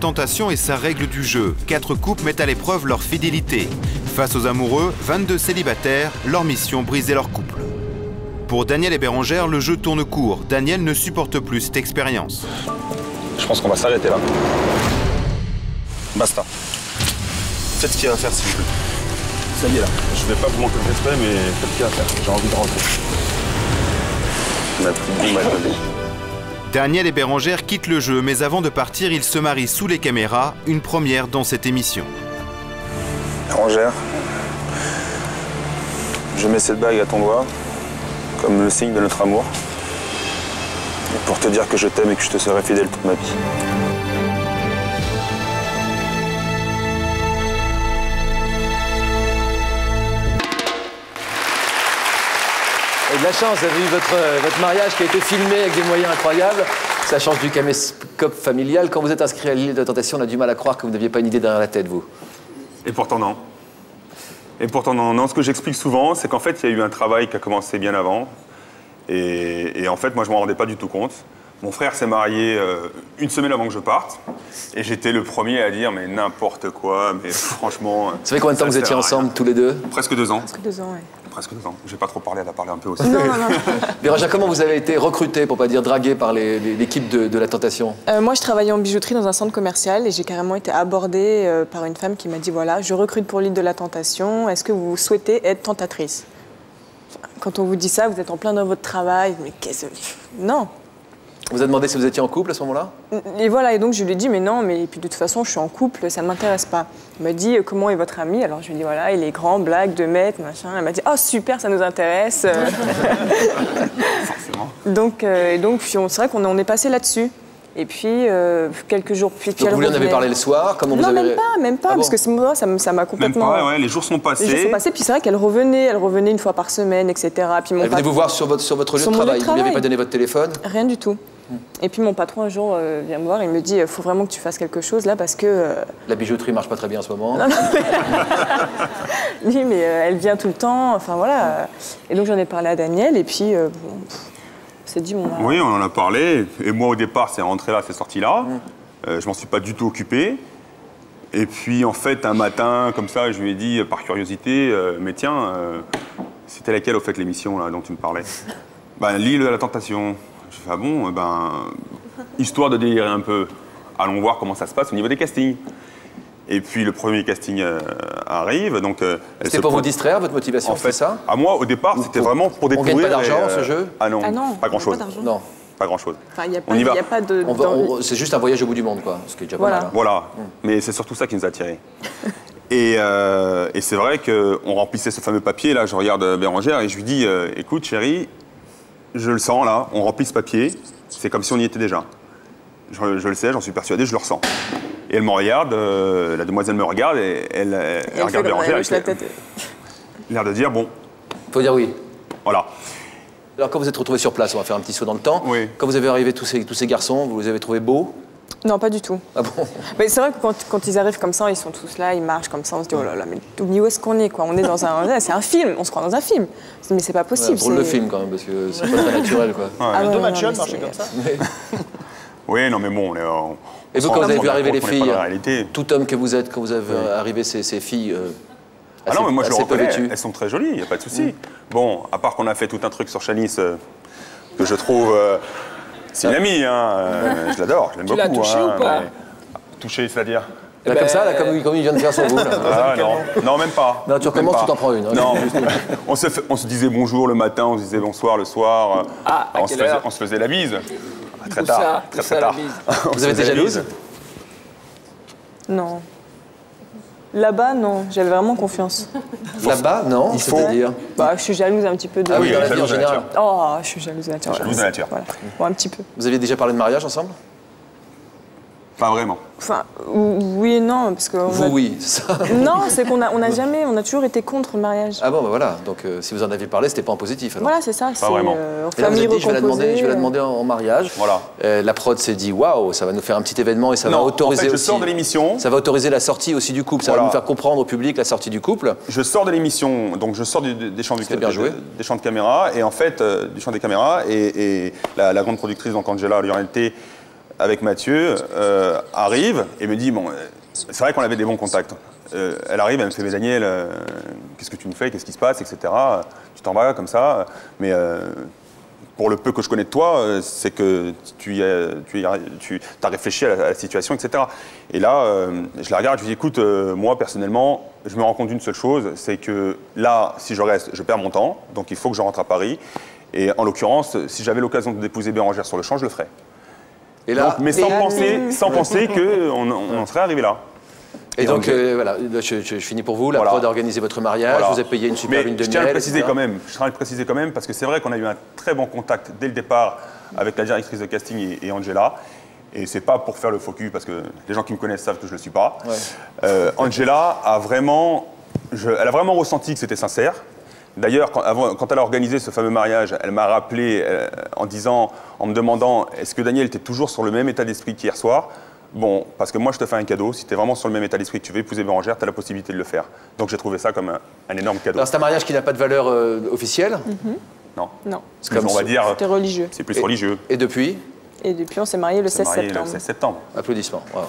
tentation est sa règle du jeu. 4 couples mettent à l'épreuve leur fidélité. Face aux amoureux, 22 célibataires, leur mission, briser leur couple. Pour Daniel et Bérengère, le jeu tourne court. Daniel ne supporte plus cette expérience. Je pense qu'on va s'arrêter là. Basta. Faites ce qu'il y a à faire, s'il vous plaît. Ça y est, là. Je vais pas vous manquer de respect, mais faites ce qu'il y a à faire. J'ai envie de rentrer. On a plus de mal à vie. Daniel et Bérengère quittent le jeu, mais avant de partir, ils se marient sous les caméras, une première dans cette émission. Bérengère, je mets cette bague à ton doigt, comme le signe de notre amour, et pour te dire que je t'aime et que je te serai fidèle toute ma vie. Et de la chance, vous avez vu votre mariage qui a été filmé avec des moyens incroyables. Ça change du caméscope familial. Quand vous êtes inscrit à l'île de la Tentation, on a du mal à croire que vous n'aviez pas une idée derrière la tête, vous. Et pourtant non. Et pourtant non. Non, ce que j'explique souvent, c'est qu'en fait, il y a eu un travail qui a commencé bien avant. Et en fait, moi, je ne m'en rendais pas du tout compte. Mon frère s'est marié une semaine avant que je parte. Et j'étais le premier à dire, mais n'importe quoi, mais franchement... Ça fait combien de temps que vous étiez ensemble, tous les deux? Presque 2 ans. Presque 2 ans, oui. Presque 2 ans. Je n'ai pas trop parlé, elle a parlé un peu aussi. Non. Bérengère, comment vous avez été recruté, pour ne pas dire dragué, par l'équipe de la Tentation? Moi, je travaillais en bijouterie dans un centre commercial et j'ai carrément été abordée par une femme qui m'a dit, voilà, je recrute pour l'île de la Tentation, est-ce que vous souhaitez être tentatrice? Quand on vous dit ça, vous êtes en plein dans votre travail, mais qu'est-ce que... Non. Vous avez demandé si vous étiez en couple à ce moment-là? Et voilà, et donc je lui ai dit, mais non, mais puis de toute façon, je suis en couple, ça ne m'intéresse pas. Il m'a dit, comment est votre ami? Alors je lui ai dit, voilà, il est grand, blague, 2 mètres, machin. Elle m'a dit, oh super, ça nous intéresse. Forcément. Donc c'est vrai qu'on est passé là-dessus. Et puis, quelques jours... Puis donc vous lui en avez parlé le soir? Comment vous avez... même pas, parce que moi, ça m'a complètement... Même pas, ouais, les jours sont passés. Les jours sont passés, puis c'est vrai qu'elle revenait une fois par semaine, etc. Puis Elle venait vous voir sur votre lieu de travail? Vous ne lui avez pas donné votre téléphone? Rien du tout. Et puis mon patron, un jour, vient me voir, il me dit, il faut vraiment que tu fasses quelque chose là, parce que... La bijouterie marche pas très bien en ce moment. Non, oui, mais elle vient tout le temps, enfin voilà. Et donc j'en ai parlé à Daniel, et puis... on s'est dit, bon... Oui, on en a parlé. Et moi, au départ, c'est rentré là, c'est sorti là. Je m'en suis pas du tout occupé. Et puis, en fait, un matin, comme ça, je lui ai dit, par curiosité, mais tiens, c'était laquelle, au fait, l'émission là dont tu me parlais? Ben, l'île de la Tentation. Je fais, ah bon, histoire de délirer un peu, allons voir comment ça se passe au niveau des castings. Et puis le premier casting arrive, donc... C'était pour vous distraire, votre motivation, en fait, ça? À moi, au départ, c'était vraiment pour découvrir... On gagne pas d'argent, ce jeu? Ah non, pas grand-chose. Non. Pas grand-chose. Enfin, il n'y a pas de... C'est juste un voyage au bout du monde, quoi, ce qui est déjà pas mal. Hein. Voilà, mais c'est surtout ça qui nous a attirés. Et c'est vrai qu'on remplissait ce fameux papier, là, je regarde Bérengère et je lui dis, écoute chérie, je le sens là, on remplit ce papier, c'est comme si on y était déjà. Je le sais, j'en suis persuadé, je le ressens. Et elle me regarde, la demoiselle me regarde et elle regarde Bérengère avec l'air de dire, bon... Faut dire oui. Voilà. Alors quand vous êtes retrouvés sur place, on va faire un petit saut dans le temps. Oui. Quand vous avez arrivé tous ces garçons, vous les avez trouvés beaux? Non, pas du tout. Ah bon? Mais c'est vrai que quand ils arrivent comme ça, ils sont tous là, ils marchent comme ça, on se dit, oh là là, mais où est-ce qu'on est, quoi? On est dans un... C'est un film, on se croit dans un film. Mais c'est pas possible. Drôle le film, quand même, parce que c'est pas très naturel, quoi. Ah, Deux matchs marchaient comme ça. Oui, non, mais bon, et vous, quand vous avez vu arriver les filles, tout homme que vous êtes, quand vous avez arrivé ces filles... Ah non, mais moi je le reconnais, vêtues. elles sont très jolies, il n'y a pas de souci. Bon, à part qu'on a fait tout un truc sur Chalice que je trouve... c'est une amie, hein, je l'adore, je l'aime beaucoup. Tu l'as touché ou pas? Touché, c'est-à-dire? Là, comme ça, là, comme il vient de faire sur vous. Là. Ah non, même pas. Non, tu recommences, tu t'en prends une. Hein, non, on se disait bonjour le matin, on se disait bonsoir le soir. On se faisait la bise. Très tard, très tard. Vous avez été jalouse? Non. Là-bas, non. J'avais vraiment confiance. Là-bas, non. Il faut Je suis jalouse un petit peu de... Ah oui, dans la vie en général. Oh, je suis jalouse de la nature. Jalouse de la nature. Voilà. Bon, un petit peu. Vous aviez déjà parlé de mariage ensemble? Pas vraiment. Enfin, oui et non, parce que... Oui, c'est ça. Non, c'est qu'on on a toujours été contre le mariage. Ah bon, ben voilà. Donc, si vous en aviez parlé, c'était pas en positif, alors. Voilà, c'est ça. Pas vraiment. Et là, vous avez dit, je vais la demander en mariage. Voilà. La prod s'est dit, waouh, ça va nous faire un petit événement et ça va autoriser en fait, aussi... je sors de l'émission. Ça va autoriser la sortie aussi du couple. Ça va nous faire comprendre au public la sortie du couple. Je sors de l'émission, donc je sors des champs de caméra, et en fait, du champ des caméras, et la grande productrice, donc Angela Llorente, avec Mathieu, arrive et me dit, bon, c'est vrai qu'on avait des bons contacts. Elle arrive, elle me fait, mais Daniel, qu'est-ce que tu nous fais, qu'est-ce qui se passe, etc. Tu t'en vas comme ça, mais pour le peu que je connais de toi, c'est que tu as réfléchi à la situation, etc. Et là, je la regarde, je lui dis, écoute, moi personnellement, je me rends compte d'une seule chose, c'est que là, si je reste, je perds mon temps, donc il faut que je rentre à Paris. Et en l'occurrence, si j'avais l'occasion d'épouser Bérangère sur le champ, je le ferais. Et là, Donc, mais sans penser qu'on en serait arrivé là. et donc, voilà, je finis pour vous. La Voilà. prod a organisé votre mariage, Voilà. vous avez payé une super lune de je tiens à le miel, préciser etc. quand même. Je tiens à le préciser quand même parce que c'est vrai qu'on a eu un très bon contact dès le départ avec la directrice de casting et Angela. Et c'est pas pour faire le faux cul parce que les gens qui me connaissent savent que je le suis pas. Ouais. Angela a vraiment, elle a vraiment ressenti que c'était sincère. D'ailleurs, quand elle a organisé ce fameux mariage, elle m'a rappelé en me demandant est-ce que Daniel était toujours sur le même état d'esprit qu'hier soir. Bon, parce que moi je te fais un cadeau, si tu es vraiment sur le même état d'esprit que tu veux épouser Bérangère, tu as la possibilité de le faire. Donc j'ai trouvé ça comme un énorme cadeau. Alors c'est un mariage qui n'a pas de valeur officielle. Non, Non, C'est comme on va dire, c'était religieux. c'est plus religieux. Et depuis, Et depuis, on s'est mariés le C'est 16 marié septembre. le 16 septembre. applaudissements. Wow.